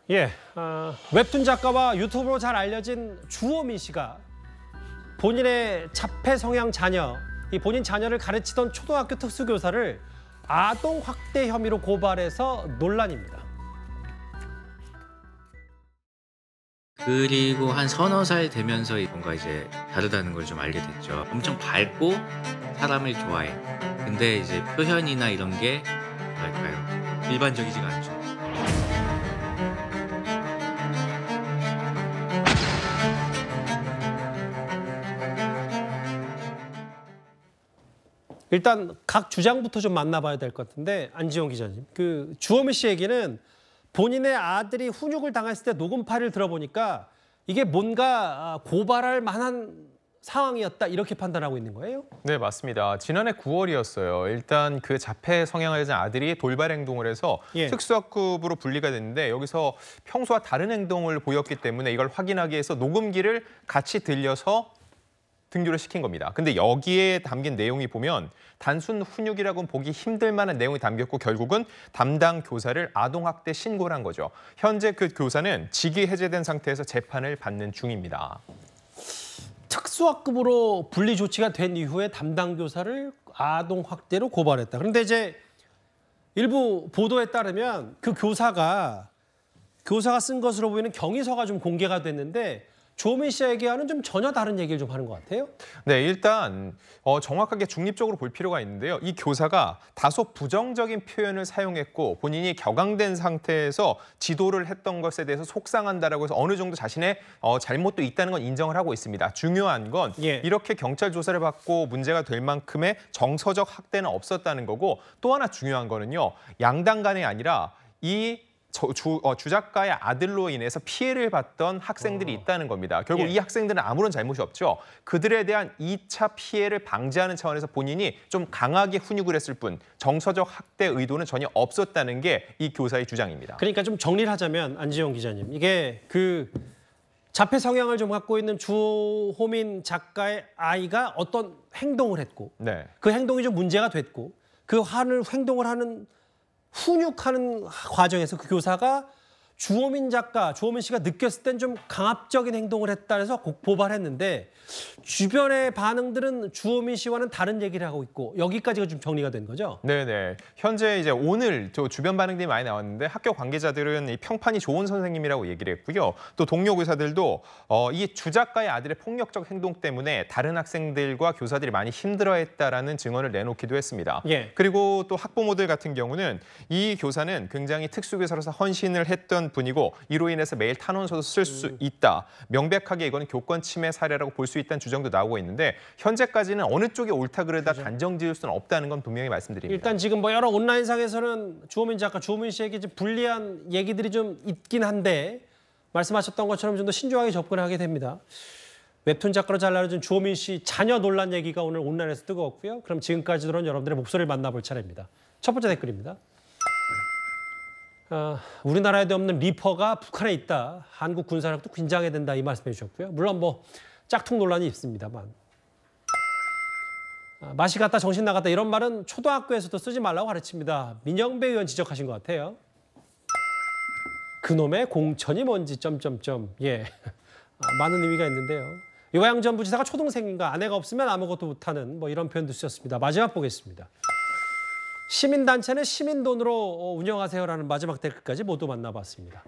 예, 웹툰 작가와 유튜버로 잘 알려진 주호민 씨가 본인의 자폐 성향 자녀, 본인 자녀를 가르치던 초등학교 특수교사를 아동 학대 혐의로 고발해서 논란입니다. 그리고 한 서너 살 되면서 뭔가 이제 다르다는 걸 좀 알게 됐죠. 엄청 밝고 사람을 좋아해. 근데 이제 표현이나 이런 게 뭐랄까요? 일반적이지가 않죠. 일단 각 주장부터 좀 만나봐야 될 것 같은데, 안지용 기자님. 주호민 씨 얘기는 본인의 아들이 훈육을 당했을 때 녹음 파일을 들어보니까 이게 뭔가 고발할 만한 상황이었다, 이렇게 판단하고 있는 거예요? 네, 맞습니다. 지난해 9월이었어요. 일단 그 자폐 성향을 가진 아들이 돌발 행동을 해서 특수학급으로 분리가 됐는데, 여기서 평소와 다른 행동을 보였기 때문에 이걸 확인하기 위해서 녹음기를 같이 들려서 등교를 시킨 겁니다. 근데 여기에 담긴 내용이 보면 단순 훈육이라고는 보기 힘들 만한 내용이 담겼고, 결국은 담당 교사를 아동학대 신고를 한 거죠. 현재 그 교사는 직위 해제된 상태에서 재판을 받는 중입니다. 특수학급으로 분리 조치가 된 이후에 담당 교사를 아동학대로 고발했다. 그런데 이제 일부 보도에 따르면 그 교사가 쓴 것으로 보이는 경위서가 좀 공개가 됐는데, 주호민 씨에게와는 좀 전혀 다른 얘기를 좀 하는 것 같아요. 네, 일단 정확하게 중립적으로 볼 필요가 있는데요. 이 교사가 다소 부정적인 표현을 사용했고, 본인이 격앙된 상태에서 지도를 했던 것에 대해서 속상한다라고 해서 어느 정도 자신의 잘못도 있다는 건 인정을 하고 있습니다. 중요한 건 이렇게 경찰 조사를 받고 문제가 될 만큼의 정서적 학대는 없었다는 거고, 또 하나 중요한 거는요, 양당 간이 아니라 이 주 작가의 아들로 인해서 피해를 봤던 학생들이 있다는 겁니다. 결국 이 학생들은 아무런 잘못이 없죠. 그들에 대한 2차 피해를 방지하는 차원에서 본인이 좀 강하게 훈육을 했을 뿐, 정서적 학대 의도는 전혀 없었다는 게 이 교사의 주장입니다. 그러니까 좀 정리를 하자면, 안지용 기자님, 이게 자폐 성향을 좀 갖고 있는 주호민 작가의 아이가 어떤 행동을 했고, 그 행동이 좀 문제가 됐고, 그 행동을 하는 훈육하는 과정에서 그 교사가 주호민 씨가 느꼈을 땐 좀 강압적인 행동을 했다 해서 고발했는데, 주변의 반응들은 주호민 씨와는 다른 얘기를 하고 있고, 여기까지가 좀 정리가 된 거죠? 네네. 현재 이제 오늘 주변 반응들이 많이 나왔는데, 학교 관계자들은 이 평판이 좋은 선생님이라고 얘기를 했고요. 또 동료 교사들도 이 주작가의 아들의 폭력적 행동 때문에 다른 학생들과 교사들이 많이 힘들어했다라는 증언을 내놓기도 했습니다. 그리고 또 학부모들 같은 경우는 이 교사는 굉장히 특수교사로서 헌신을 했던 분이고, 이로 인해서 매일 탄원서도 쓸 수 있다. 명백하게 이거는 교권 침해 사례라고 볼 수 있다는 주장도 나오고 있는데, 현재까지는 어느 쪽이 옳다 그르다 단정 지을 수는 없다는 건 분명히 말씀드립니다. 일단 지금 여러 온라인상에서는 주호민 씨에게 좀 불리한 얘기들이 좀 있긴 한데, 말씀하셨던 것처럼 좀 더 신중하게 접근하게 됩니다. 웹툰 작가로 잘 알려진 주호민 씨 자녀 논란 얘기가 오늘 온라인에서 뜨거웠고요. 그럼 지금까지 들어온 여러분들의 목소리를 만나볼 차례입니다. 첫 번째 댓글입니다. 우리나라에도 없는 리퍼가 북한에 있다. 한국 군사력도 긴장해야 된다, 이 말씀해 주셨고요. 물론 짝퉁 논란이 있습니다만. 맛이 갔다 정신 나갔다, 이런 말은 초등학교에서도 쓰지 말라고 가르칩니다. 민영배 의원 지적하신 것 같아요. 그놈의 공천이 뭔지 점점점. 많은 의미가 있는데요. 요양 전 부지사가 초동생인가, 아내가 없으면 아무것도 못하는 이런 표현도 쓰셨습니다. 마지막 보겠습니다. 시민단체는 시민 돈으로 운영하세요라는 마지막 댓글까지 모두 만나봤습니다.